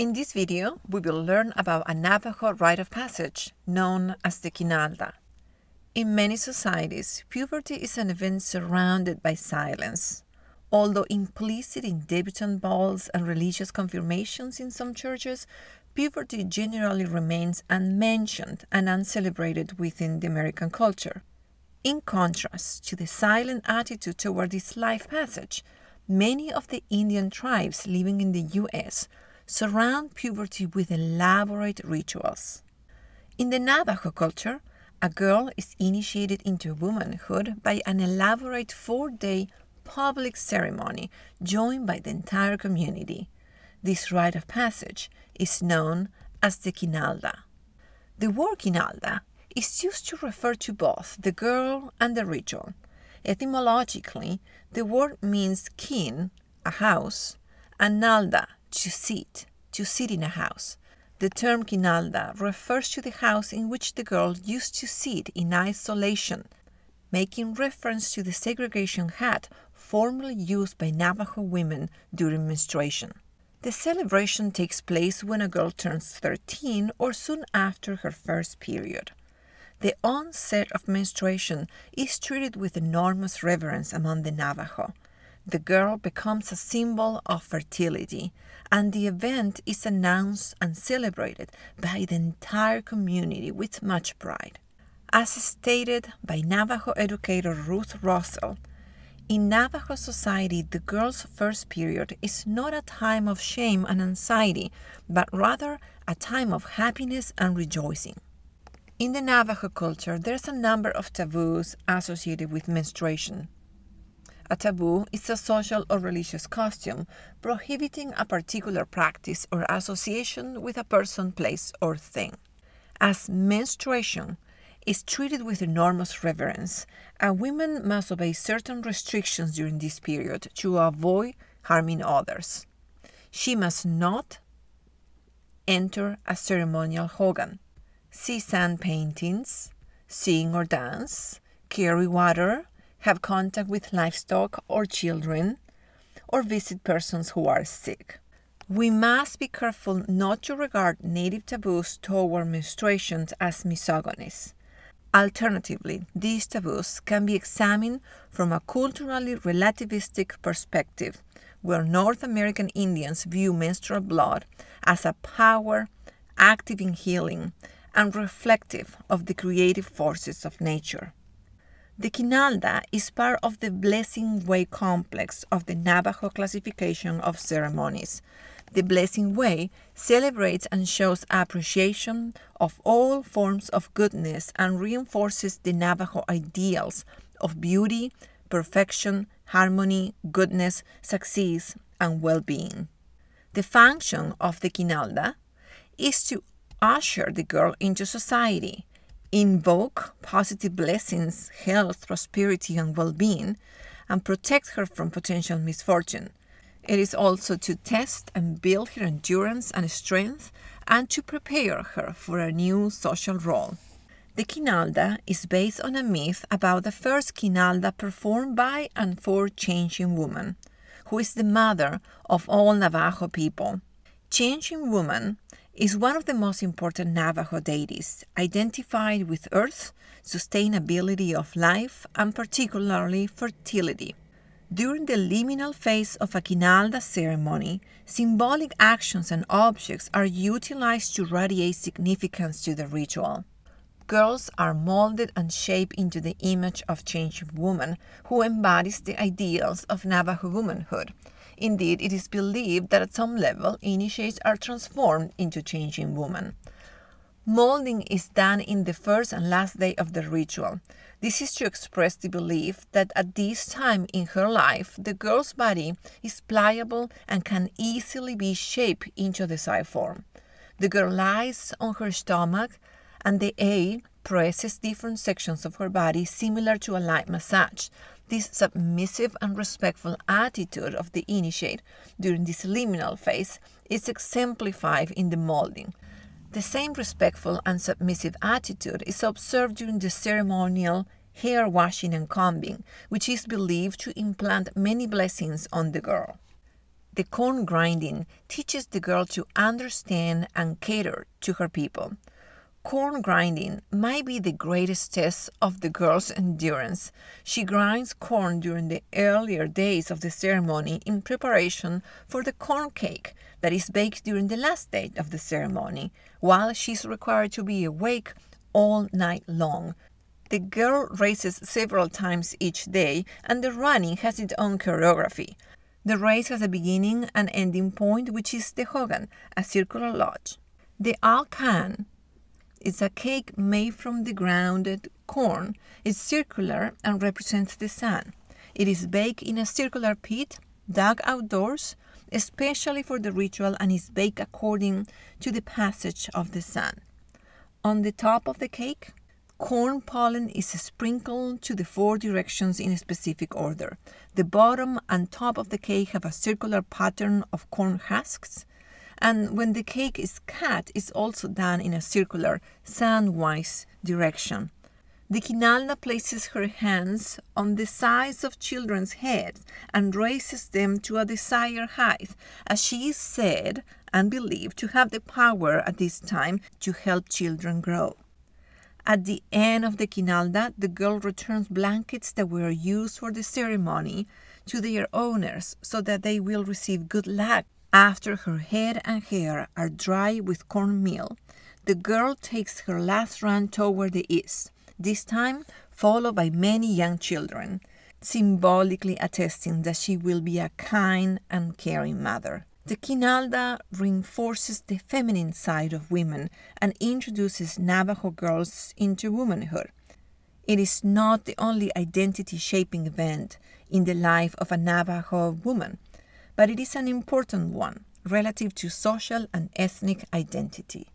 In this video, we will learn about a Navajo rite of passage known as the Kinaalda. In many societies, puberty is an event surrounded by silence. Although implicit in debutante balls and religious confirmations in some churches, puberty generally remains unmentioned and uncelebrated within the American culture. In contrast to the silent attitude toward this life passage, many of the Indian tribes living in the U.S. surround puberty with elaborate rituals. In the Navajo culture, a girl is initiated into womanhood by an elaborate 4-day public ceremony joined by the entire community. This rite of passage is known as the Kinaalda. The word Kinaalda is used to refer to both the girl and the ritual. Etymologically, the word means kin, a house, and nalda, to sit in a house. The term Kinaalda refers to the house in which the girl used to sit in isolation, making reference to the segregation hat formerly used by Navajo women during menstruation. The celebration takes place when a girl turns 13 or soon after her first period. The onset of menstruation is treated with enormous reverence among the Navajo. The girl becomes a symbol of fertility, and the event is announced and celebrated by the entire community with much pride. As stated by Navajo educator Ruth Russell, in Navajo society, the girl's first period is not a time of shame and anxiety, but rather a time of happiness and rejoicing. In the Navajo culture, there's a number of taboos associated with menstruation. A taboo is a social or religious custom prohibiting a particular practice or association with a person, place, or thing. As menstruation is treated with enormous reverence, a woman must obey certain restrictions during this period to avoid harming others. She must not enter a ceremonial hogan, see sand paintings, sing or dance, carry water, have contact with livestock or children, or visit persons who are sick. We must be careful not to regard native taboos toward menstruation as misogynist. Alternatively, these taboos can be examined from a culturally relativistic perspective, where North American Indians view menstrual blood as a power active in healing and reflective of the creative forces of nature. The Kinaalda is part of the Blessing Way complex of the Navajo classification of ceremonies. The Blessing Way celebrates and shows appreciation of all forms of goodness and reinforces the Navajo ideals of beauty, perfection, harmony, goodness, success, and well-being. The function of the Kinaalda is to usher the girl into society, invoke positive blessings, health, prosperity, and well-being, and protect her from potential misfortune. It is also to test and build her endurance and strength and to prepare her for a new social role. The Kinaalda is based on a myth about the first Kinaalda performed by and for Changing Woman, who is the mother of all Navajo people. Changing Woman is one of the most important Navajo deities, identified with earth, sustainability of life, and particularly fertility. During the liminal phase of a Kinaalda ceremony, symbolic actions and objects are utilized to radiate significance to the ritual. Girls are molded and shaped into the image of Changing Woman, who embodies the ideals of Navajo womanhood. Indeed, it is believed that at some level, initiates are transformed into Changing Woman. Molding is done in the first and last day of the ritual. This is to express the belief that at this time in her life, the girl's body is pliable and can easily be shaped into a desired form. The girl lies on her stomach, and the aide presses different sections of her body similar to a light massage. This submissive and respectful attitude of the initiate during this liminal phase is exemplified in the molding. The same respectful and submissive attitude is observed during the ceremonial hair washing and combing, which is believed to implant many blessings on the girl. The corn grinding teaches the girl to understand and cater to her people. Corn grinding might be the greatest test of the girl's endurance. She grinds corn during the earlier days of the ceremony in preparation for the corn cake that is baked during the last day of the ceremony, while she is required to be awake all night long. The girl races several times each day, and the running has its own choreography. The race has a beginning and ending point, which is the hogan, a circular lodge. The alcan is a cake made from the grounded corn. It's circular and represents the sun. It is baked in a circular pit, dug outdoors, especially for the ritual, and is baked according to the passage of the sun. On the top of the cake, corn pollen is sprinkled to the 4 directions in a specific order. The bottom and top of the cake have a circular pattern of corn husks, and when the cake is cut, it's also done in a circular, sunwise direction. The Kinaalda places her hands on the sides of children's heads and raises them to a desired height, as she is said and believed to have the power at this time to help children grow. At the end of the Kinaalda, the girl returns blankets that were used for the ceremony to their owners so that they will receive good luck. After her head and hair are dry with cornmeal, the girl takes her last run toward the east, this time followed by many young children, symbolically attesting that she will be a kind and caring mother. The Kinaalda reinforces the feminine side of women and introduces Navajo girls into womanhood. It is not the only identity-shaping event in the life of a Navajo woman, but it is an important one relative to social and ethnic identity.